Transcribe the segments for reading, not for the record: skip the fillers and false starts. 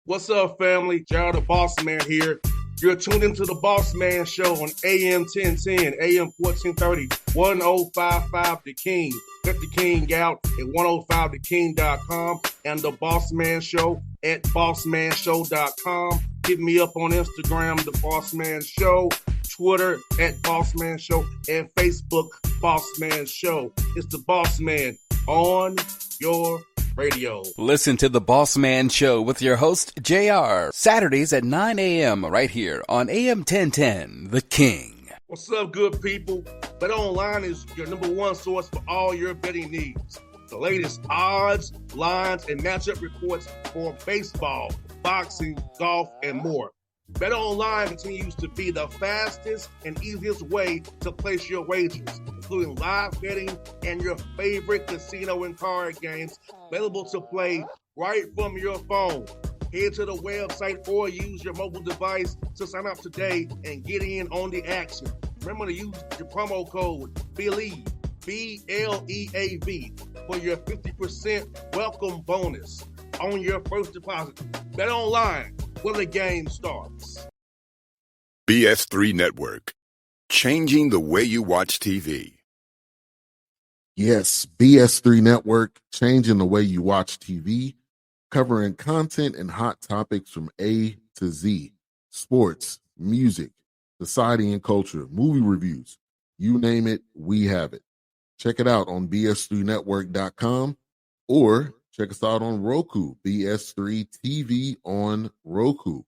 What's up, family? Gerald the Bossman here. You're tuned into the Bossman Show on AM 1010, AM 1430, 1055 The King. Let the King out at 105theking.com and the Bossman Show at bossmanshow.com. Hit me up on Instagram, The Bossman Show, Twitter at Bossman Show, and Facebook, Bossman Show. It's the Bossman on your radio. Listen to the Bossman Show with your host, JR, Saturdays at 9 a.m. right here on AM 1010, The King. What's up, good people? BetOnline is your number one source for all your betting needs. The latest odds, lines, and matchup reports for baseball, boxing, golf, and more. BetOnline continues to be the fastest and easiest way to place your wagers, including live betting and your favorite casino and card games available to play right from your phone. Head to the website or use your mobile device to sign up today and get in on the action. Remember to use your promo code BELIEVE, B-L-E-A-V, for your 50% welcome bonus on your first deposit. BetOnline, where the game starts. BS3 Network, changing the way you watch TV. Yes, BS3 Network, changing the way you watch TV, covering content and hot topics from A to Z, sports, music, society and culture, movie reviews, you name it, we have it. Check it out on bs3network.com or check us out on Roku, BS3 TV on Roku,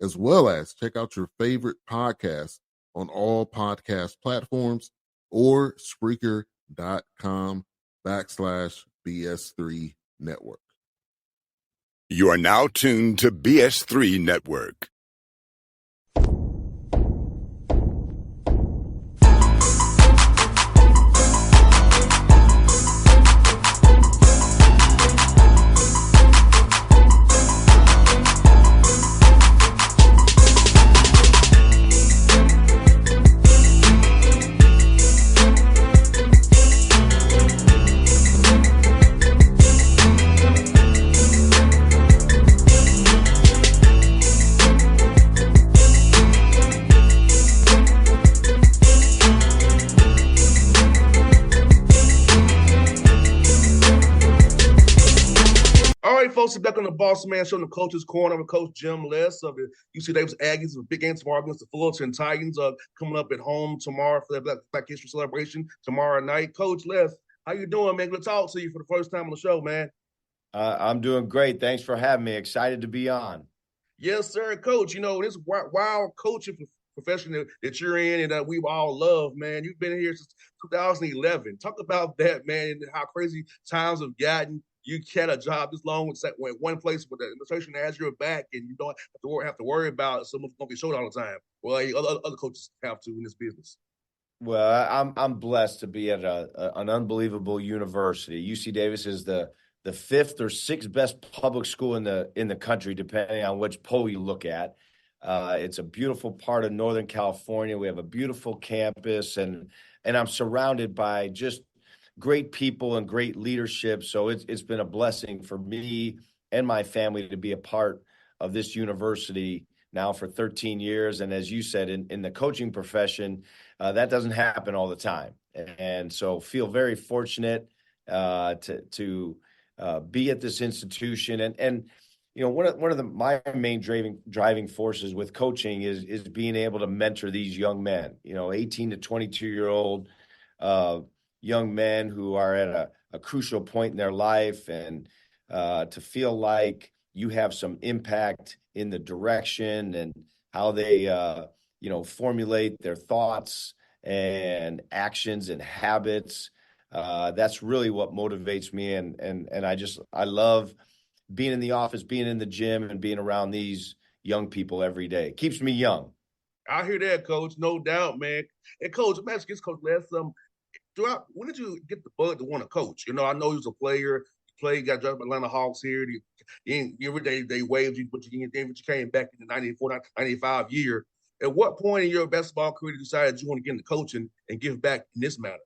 as well as check out your favorite podcast on all podcast platforms or Spreaker.com/BS3 Network. You are now tuned to BS3 Network. Folks, back on the Bossman Show in the Coach's Corner with Coach Jim Less of the UC Davis Aggies, with big game tomorrow against the Fullerton Titans, coming up at home tomorrow for the Black History celebration tomorrow night. Coach Les, how you doing, man? Good to talk to you for the first time on the show, man. I'm doing great. Thanks for having me. Excited to be on. Yes, sir, Coach. You know, this wild coaching profession that you're in and that we all love, man. You've been here since 2011. Talk about that, man, and how crazy times have gotten. You had a job this long with one place where the administration has your back, and you don't have to worry about someone's going to be showed all the time. Well, other coaches have to in this business. Well, I'm blessed to be at an unbelievable university. UC Davis is the fifth or sixth best public school in the country, depending on which poll you look at. It's a beautiful part of Northern California. We have a beautiful campus, and I'm surrounded by just great people and great leadership. So it's been a blessing for me and my family to be a part of this university now for 13 years. And as you said, in the coaching profession, that doesn't happen all the time. And so feel very fortunate to be at this institution. And you know, one of my main driving forces with coaching is being able to mentor these young men, 18 to 22-year-old young men who are at a crucial point in their life, and to feel like you have some impact in the direction and how they, formulate their thoughts and actions and habits. That's really what motivates me. And I love being in the office, being in the gym, and being around these young people every day. It keeps me young. I hear that, Coach. No doubt, man. And Coach, I'm asking Coach Les, when did you get the bug to want to coach? I know you was a player. You got drafted by Atlanta Hawks here. They waived you, but you came back in the 94, 95 year. At what point in your basketball career did you decide you want to get into coaching and give back in this matter?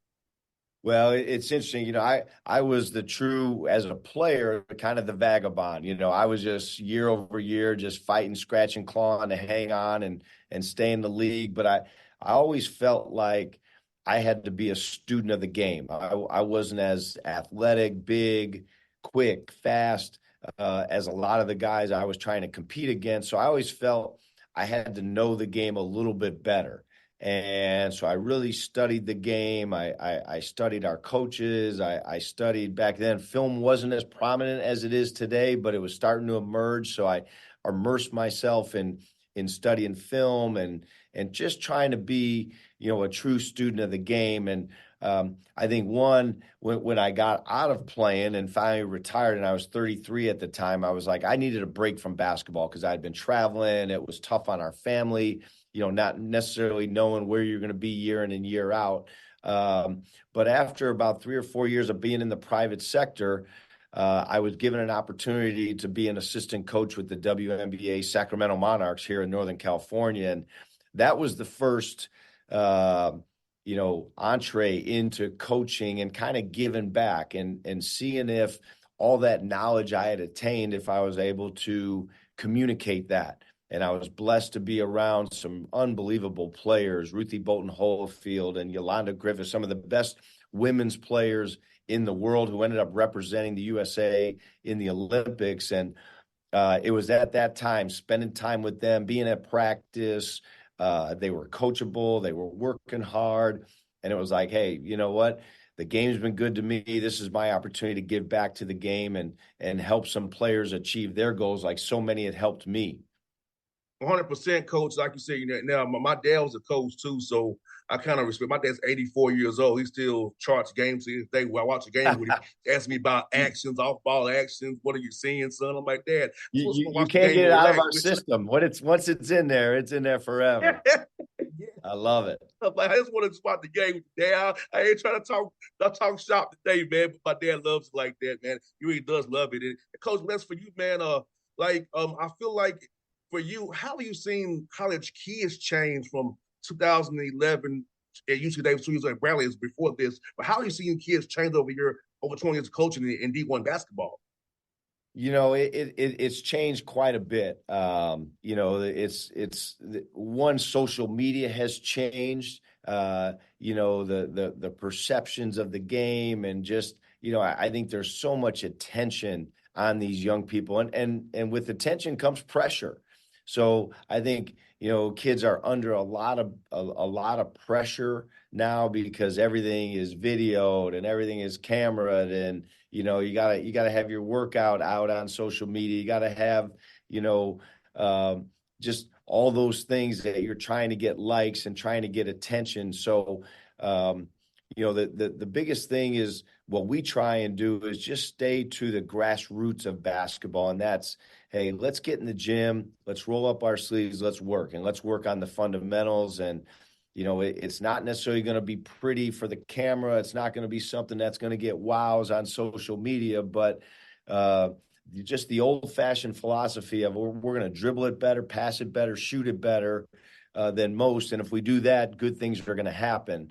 Well, it's interesting. I was the true, as a player, kind of the vagabond. I was just year over year, just fighting, scratching, clawing to hang on and stay in the league. But I always felt like I had to be a student of the game. I wasn't as athletic, big, quick, fast as a lot of the guys I was trying to compete against. So I always felt I had to know the game a little bit better. And so I really studied the game. I studied our coaches. I studied back then. Film wasn't as prominent as it is today, but it was starting to emerge. So I immersed myself in studying film and just trying to be, a true student of the game. And I think when I got out of playing and finally retired, and I was 33 at the time, I was like, I needed a break from basketball because I'd been traveling. It was tough on our family, not necessarily knowing where you're going to be year in and year out. But after about 3 or 4 years of being in the private sector, I was given an opportunity to be an assistant coach with the WNBA Sacramento Monarchs here in Northern California. And that was the first, entree into coaching and kind of giving back and seeing if all that knowledge I had attained, if I was able to communicate that. And I was blessed to be around some unbelievable players, Ruthie Bolton Holyfield and Yolanda Griffith, some of the best women's players in the world who ended up representing the USA in the Olympics. And it was at that time, spending time with them, being at practice. They were coachable. They were working hard. And it was like, hey, you know what? The game's been good to me. This is my opportunity to give back to the game and help some players achieve their goals like so many had helped me. 100% coach, like you said, now my dad was a coach too, so I kind of respect. My dad's 84 years old. He still charts games to this day. When I watch a game with him, he asks me about actions, off-ball actions. What are you seeing, son? I'm like, Dad, I'm supposed to You watch the can't game get it and out of relax. our system. Once it's in there, it's in there forever. Yeah. I love it. I'm like, I just want to spot the game with your dad. I ain't trying to talk shop today, man. But my dad loves it like that, man. He really does love it. And Coach, that's for you, man. I feel like for you, how have you seen college kids change from 2011 at UC Davis 2 years at Bradley is before this, but how have you seen kids change over 20 years of coaching in D1 basketball? It's changed quite a bit. It's one, social media has changed. The perceptions of the game, and just I think there's so much attention on these young people, and with attention comes pressure. So I think kids are under a lot of pressure now because everything is videoed and everything is cameraed, and you gotta have your workout out on social media. You gotta have just all those things that you're trying to get likes and trying to get attention. So the biggest thing is what we try and do is just stay to the grassroots of basketball, and that's, hey, let's get in the gym, let's roll up our sleeves, let's work on the fundamentals. And it's not necessarily going to be pretty for the camera. It's not going to be something that's going to get wows on social media, but just the old-fashioned philosophy of we're going to dribble it better, pass it better, shoot it better than most. And if we do that, good things are going to happen.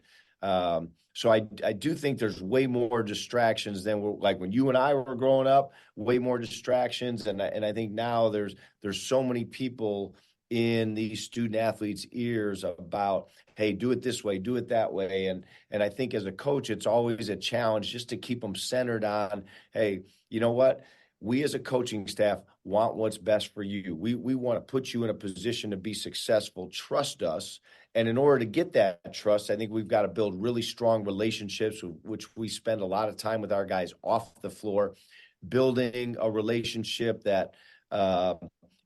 So I do think there's way more distractions than like when you and I were growing up, way more distractions. And I think now there's so many people in these student athletes' ears about, hey, do it this way, do it that way. And I think as a coach, it's always a challenge just to keep them centered on, hey, you know what? We as a coaching staff want what's best for you. We want to put you in a position to be successful. Trust us. And in order to get that trust, I think we've got to build really strong relationships, which we spend a lot of time with our guys off the floor, building a relationship that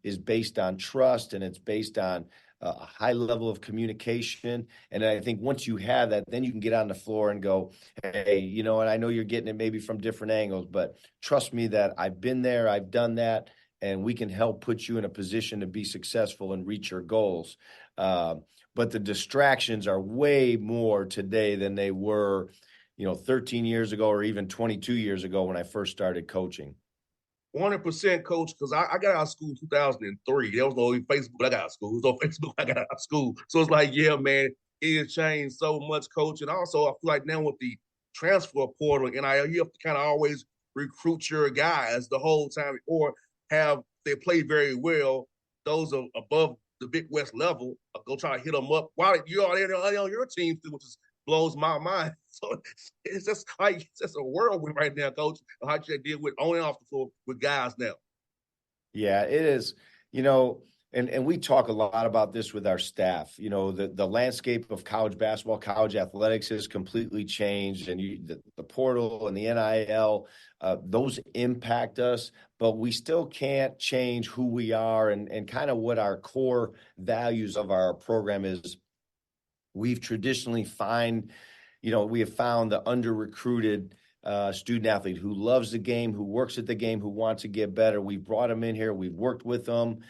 is based on trust, and it's based on a high level of communication. And I think once you have that, then you can get on the floor and go, hey, and I know you're getting it maybe from different angles, but trust me that I've been there, I've done that, and we can help put you in a position to be successful and reach your goals. But the distractions are way more today than they were, 13 years ago or even 22 years ago when I first started coaching. 100% coach, because I got out of school in 2003. There was no Facebook. I got out of school. It was on Facebook. I got out of school. So it's like, yeah, man, it has changed so much, coach. And also, I feel like now with the transfer portal, NIL, you have to kind of always recruit your guys the whole time, or have they play very well. Those are above the Big West level, go try to hit them up while you're already on your team, which is blows my mind. So it's just like it's just a whirlwind right now, Coach. How you deal with on and off the floor with guys now. Yeah, it is. And we talk a lot about this with our staff. The landscape of college basketball, college athletics has completely changed, and the portal and the NIL, those impact us, but we still can't change who we are and kind of what our core values of our program is. We've traditionally we have found the under-recruited student athlete who loves the game, who works at the game, who wants to get better. We've brought them in here. We've worked with them.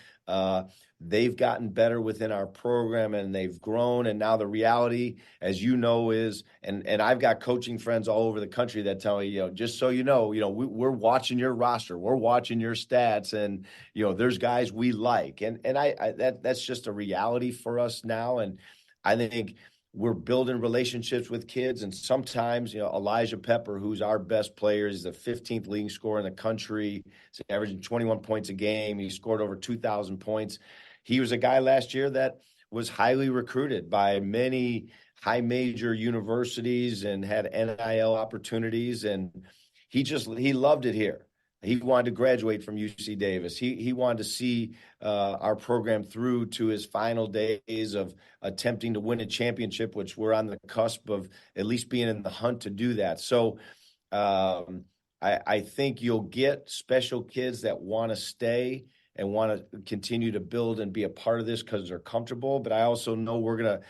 They've gotten better within our program, and they've grown. And now the reality, as you know, is, and I've got coaching friends all over the country that tell me, just so you know, we're watching your roster, we're watching your stats, and there's guys we like, and that's just a reality for us now. And I think we're building relationships with kids, and sometimes, Elijah Pepper, who's our best player, is the 15th leading scorer in the country. He's averaging 21 points a game. He scored over 2,000 points. He was a guy last year that was highly recruited by many high major universities and had NIL opportunities, and he loved it here. He wanted to graduate from UC Davis. He wanted to see our program through to his final days of attempting to win a championship, which we're on the cusp of at least being in the hunt to do that. So I think you'll get special kids that want to stay and want to continue to build and be a part of this because they're comfortable. But I also know we're going to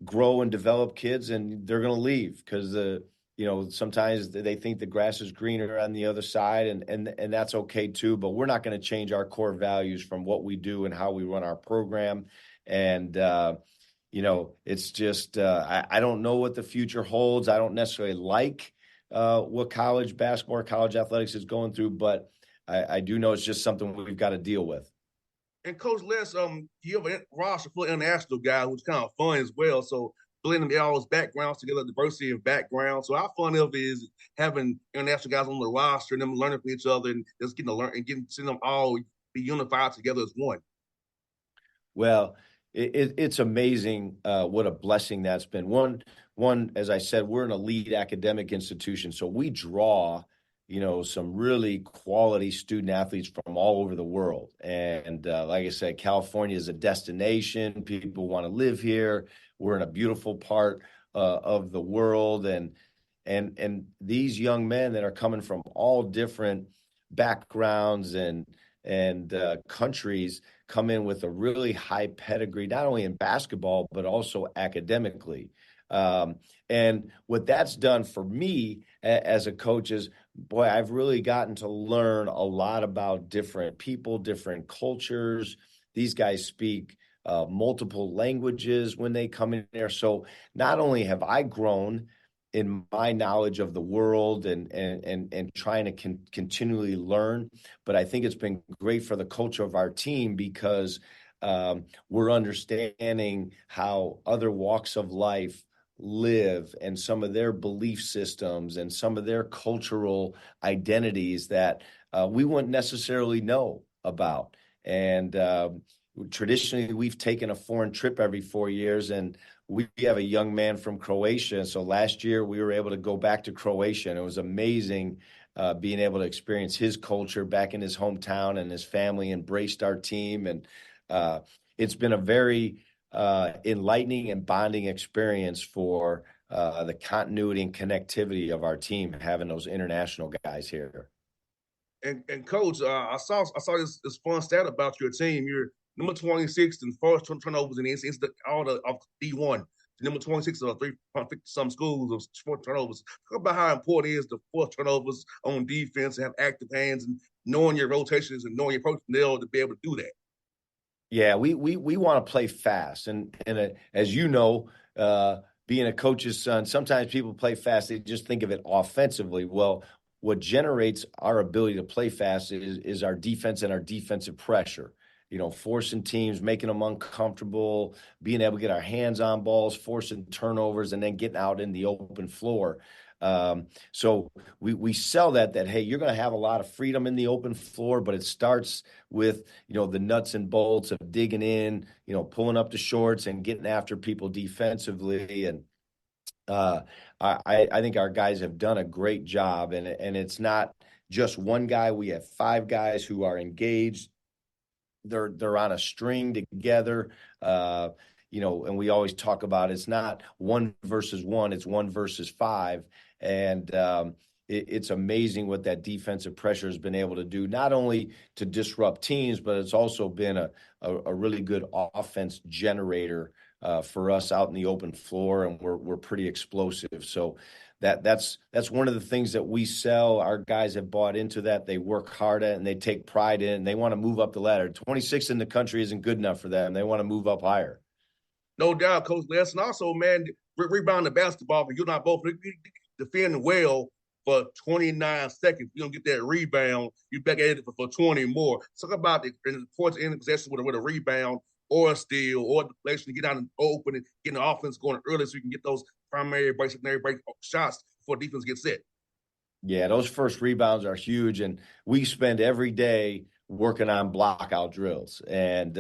grow and develop kids, and they're going to leave because sometimes they think the grass is greener on the other side, and that's okay too. But we're not going to change our core values from what we do and how we run our program. And it's just I don't know what the future holds. I don't necessarily like what college basketball or college athletics is going through, but I do know it's just something we've got to deal with. And Coach Les, you have a roster full of international guys, which is kind of fun as well. So blending all those backgrounds together, diversity of backgrounds. So how fun it is having international guys on the roster and them learning from each other and just getting to learn and seeing them all be unified together as one. Well, it's amazing what a blessing that's been. One, as I said, we're an elite academic institution, so we draw some really quality student athletes from all over the world. And like I said, California is a destination. People want to live here. We're in a beautiful part of the world. And these young men that are coming from all different backgrounds and countries come in with a really high pedigree, not only in basketball, but also academically. And what that's done for me as a coach is, boy, I've really gotten to learn a lot about different people, different cultures. These guys speak multiple languages when they come in there. So not only have I grown in my knowledge of the world and trying to continually learn, but I think it's been great for the culture of our team because we're understanding how other walks of life live and some of their belief systems and some of their cultural identities that we wouldn't necessarily know about. And traditionally, we've taken a foreign trip every 4 years, and we have a young man from Croatia. So last year, we were able to go back to Croatia, and it was amazing being able to experience his culture back in his hometown, and his family embraced our team. And it's been a very enlightening and bonding experience for the continuity and connectivity of our team, having those international guys here. And Coach, I saw this fun stat about your team. You're number 26 in first turnovers in all of D1. Number 26 of 350 some schools of sport turnovers. Talk about how important it is to force turnovers on defense and have active hands and knowing your rotations and knowing your personnel to be able to do that. Yeah, we want to play fast, and as you know, being a coach's son, sometimes people play fast. They just think of it offensively. Well, what generates our ability to play fast is our defense and our defensive pressure. Forcing teams, making them uncomfortable, being able to get our hands on balls, forcing turnovers, and then getting out in the open floor. So we sell that hey, you're going to have a lot of freedom in the open floor, but it starts with, the nuts and bolts of digging in, pulling up the shorts and getting after people defensively. And I think our guys have done a great job, and it's not just one guy. We have 5 guys who are engaged. They're on a string together. And we always talk about it's not 1 versus 1, it's 1 versus 5. And it's amazing what that defensive pressure has been able to do, not only to disrupt teams, but it's also been a really good offense generator for us out in the open floor, and we're pretty explosive. So that's one of the things that we sell. Our guys have bought into that. They work hard at it, and they take pride in it, and they want to move up the ladder. 26 in the country isn't good enough for them. They want to move up higher. No doubt, Coach Les. And also, man, rebound the basketball, but you're not both defending well for 29 seconds. You don't get that rebound, you back at it for 20 more. Talk about the importance in possession with a rebound or a steal or deflection to get out and open and get the offense going early so you can get those primary break, secondary break shots before defense gets set. Yeah, those first rebounds are huge, and we spend every day working on blockout drills. And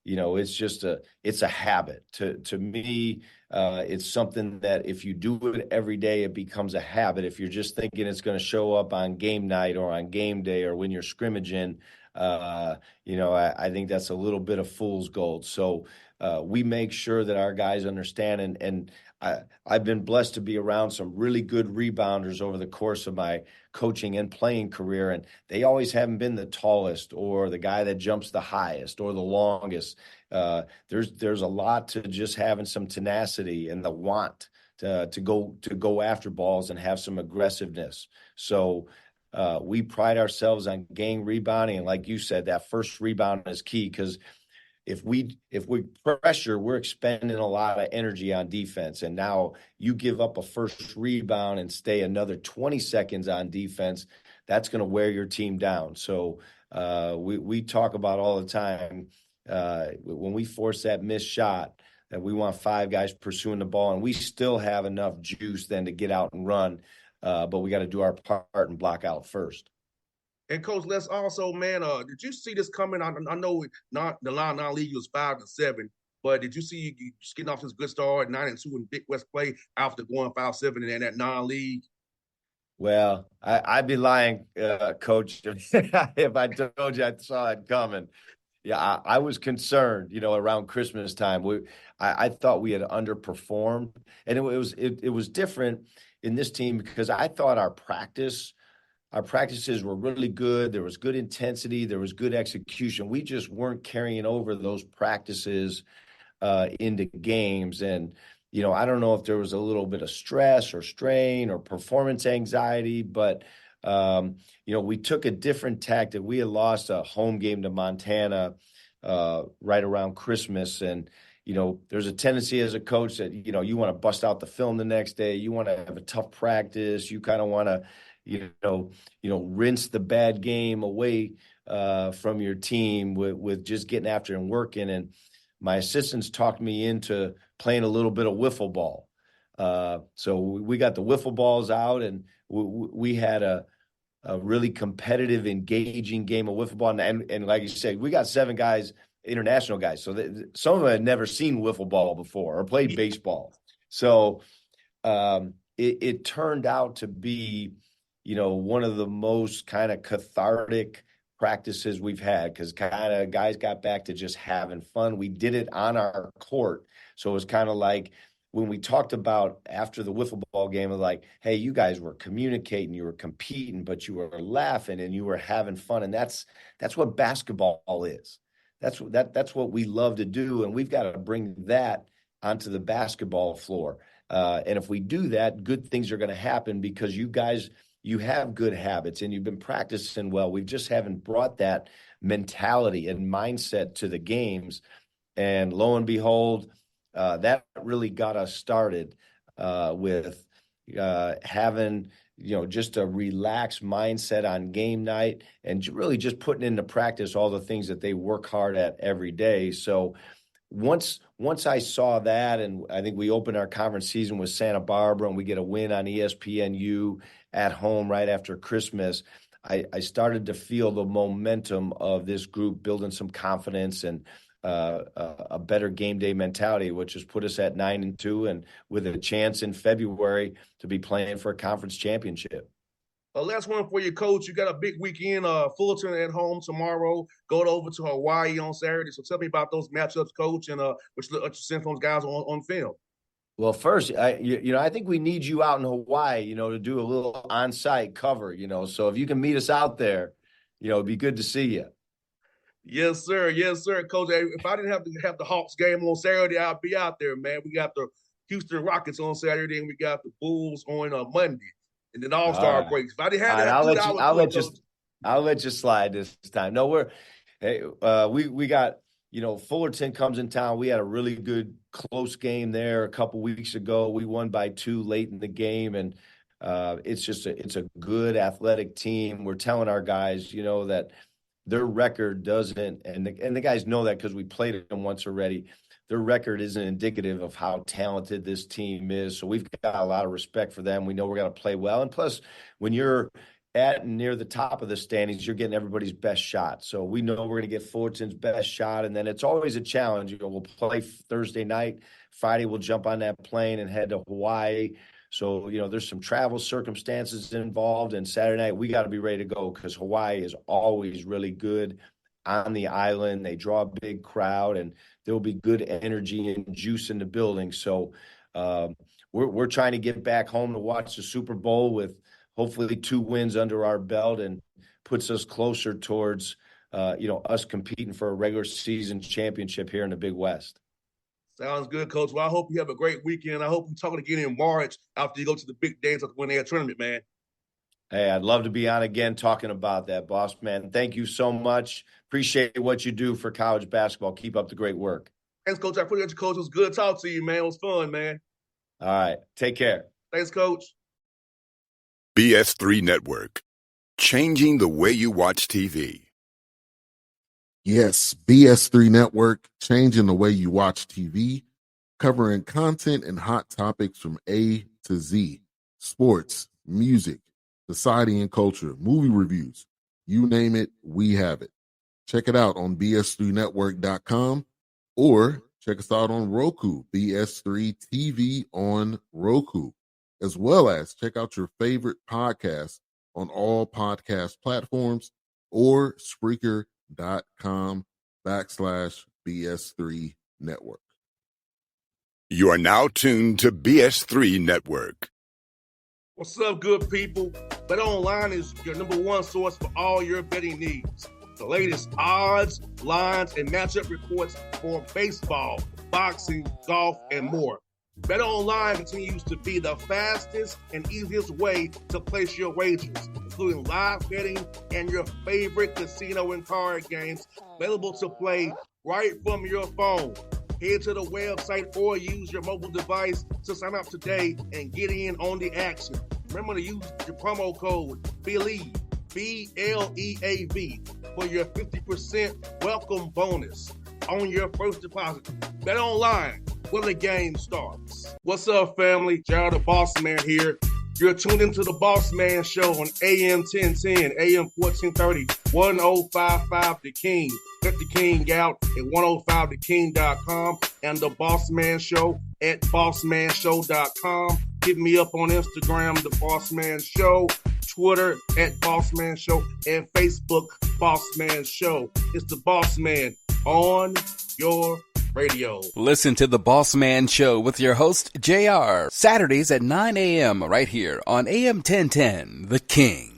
it's a habit. To me, it's something that if you do it every day, it becomes a habit. If you're just thinking it's going to show up on game night or on game day or when you're scrimmaging, I think that's a little bit of fool's gold. So we make sure that our guys understand, and I've been blessed to be around some really good rebounders over the course of my coaching and playing career, and they always haven't been the tallest or the guy that jumps the highest or the longest. There's a lot to just having some tenacity and the want to go after balls and have some aggressiveness. So we pride ourselves on gang rebounding, and like you said, that first rebound is key, because if we pressure, we're expending a lot of energy on defense. And now you give up a first rebound and stay another 20 seconds on defense, that's going to wear your team down. So we talk about all the time, when we force that missed shot, that we want 5 guys pursuing the ball, and we still have enough juice then to get out and run. But we got to do our part and block out first. And Coach Les, also, man, did you see this coming? I know not the line non-league was 5-7, but did you see you just getting off this good start 9-2 in Big West play after going 5-7 in that non-league? Well, I'd be lying, Coach, if I told you I saw it coming. Yeah, I was concerned, around Christmas time. I thought we had underperformed, and it was different in this team because I thought our practices were really good. There was good intensity. There was good execution. We just weren't carrying over those practices into games. And, I don't know if there was a little bit of stress or strain or performance anxiety, but, we took a different tactic. We had lost a home game to Montana right around Christmas. And, there's a tendency as a coach that, you want to bust out the film the next day. You want to have a tough practice. You kind of want to, rinse the bad game away from your team with just getting after and working. And my assistants talked me into playing a little bit of wiffle ball. So we got the wiffle balls out, and we had a really competitive, engaging game of wiffle ball. And like you said, we got 7 guys, international guys. So some of them had never seen wiffle ball before or played baseball. So it turned out to be, one of the most kind of cathartic practices we've had, because kind of guys got back to just having fun. We did it on our court. So it was kind of like when we talked about after the wiffle ball game, of like, hey, you guys were communicating, you were competing, but you were laughing and you were having fun. And that's what basketball is. That's what we love to do. And we've got to bring that onto the basketball floor. And if we do that, good things are going to happen, because you guys, you have good habits and you've been practicing well. We just haven't brought that mentality and mindset to the games. And lo and behold, that really got us started with having, just a relaxed mindset on game night and really just putting into practice all the things that they work hard at every day. So once I saw that, and I think we opened our conference season with Santa Barbara, and we get a win on ESPNU at home right after Christmas, I started to feel the momentum of this group building some confidence and a better game day mentality, which has put us at 9-2 and with a chance in February to be playing for a conference championship. Last one for you, Coach. You got a big weekend. Fullerton at home tomorrow. Going over to Hawaii on Saturday. So tell me about those matchups, Coach, and what you send those guys on film. Well, first, I think we need you out in Hawaii, to do a little on-site cover, So if you can meet us out there, it'd be good to see you. Yes, sir. Yes, sir, Coach. Hey, if I didn't have to have the Hawks game on Saturday, I'd be out there, man. We got the Houston Rockets on Saturday, and we got the Bulls on Monday. And then All-Star breaks. If I didn't have that, I'll let you slide this time. No, we got, Fullerton comes in town. We had a really good close game there a couple weeks ago. We won by 2 late in the game, and it's a good athletic team. We're telling our guys, that their record doesn't, and the guys know that because we played them once already. Their record isn't indicative of how talented this team is. So we've got a lot of respect for them. We know we're going to play well. And plus, when you're at and near the top of the standings, you're getting everybody's best shot. So we know we're going to get Fullerton's best shot. And then it's always a challenge. We'll play Thursday night. Friday, we'll jump on that plane and head to Hawaii. So, there's some travel circumstances involved. And Saturday night, we got to be ready to go because Hawaii is always really good on the island. They draw a big crowd, and there'll be good energy and juice in the building. So we're trying to get back home to watch the Super Bowl with hopefully 2 wins under our belt, and puts us closer towards, us competing for a regular season championship here in the Big West. Sounds good, Coach. Well, I hope you have a great weekend. I hope we're talking again in March after you go to the big dance at the Win Air tournament, man. Hey, I'd love to be on again talking about that, boss man. Thank you so much. Appreciate what you do for college basketball. Keep up the great work. Thanks, Coach. I appreciate you, Coach. It was good to talk to you, man. It was fun, man. All right. Take care. Thanks, Coach. BS3 Network. Changing the way you watch TV. Yes, BS3 Network, changing the way you watch TV, covering content and hot topics from A to Z. Sports, music, society and culture, movie reviews. You name it, we have it. Check it out on bs3network.com or check us out on Roku, BS3 TV on Roku, as well as check out your favorite podcast on all podcast platforms or Spreaker.com/BS3 Network. You are now tuned to BS3 Network. What's up, good people? Bet Online is your number one source for all your betting needs. The latest odds, lines, and matchup reports for baseball, boxing, golf, and more. Bet Online continues to be the fastest and easiest way to place your wagers, including live betting and your favorite casino and card games available to play right from your phone. Head to the website or use your mobile device to sign up today and get in on the action. Remember to use your promo code BELIEVE, BLEAV, for your 50% welcome bonus on your first deposit. Bet Online, where the game starts. What's up, family? Jared the Bossman here. You're tuned into the Bossman Show on AM 1010, AM 1430, 1055 The King. Let the King out at 105theking.com and the Bossman Show at bossmanshow.com. Hit me up on Instagram, The Bossman Show, Twitter at Bossman Show, and Facebook, Bossman Show. It's the Bossman on your radio. Listen to the Bossman Show with your host, JR, Saturdays at 9 a.m. right here on AM 1010, The King.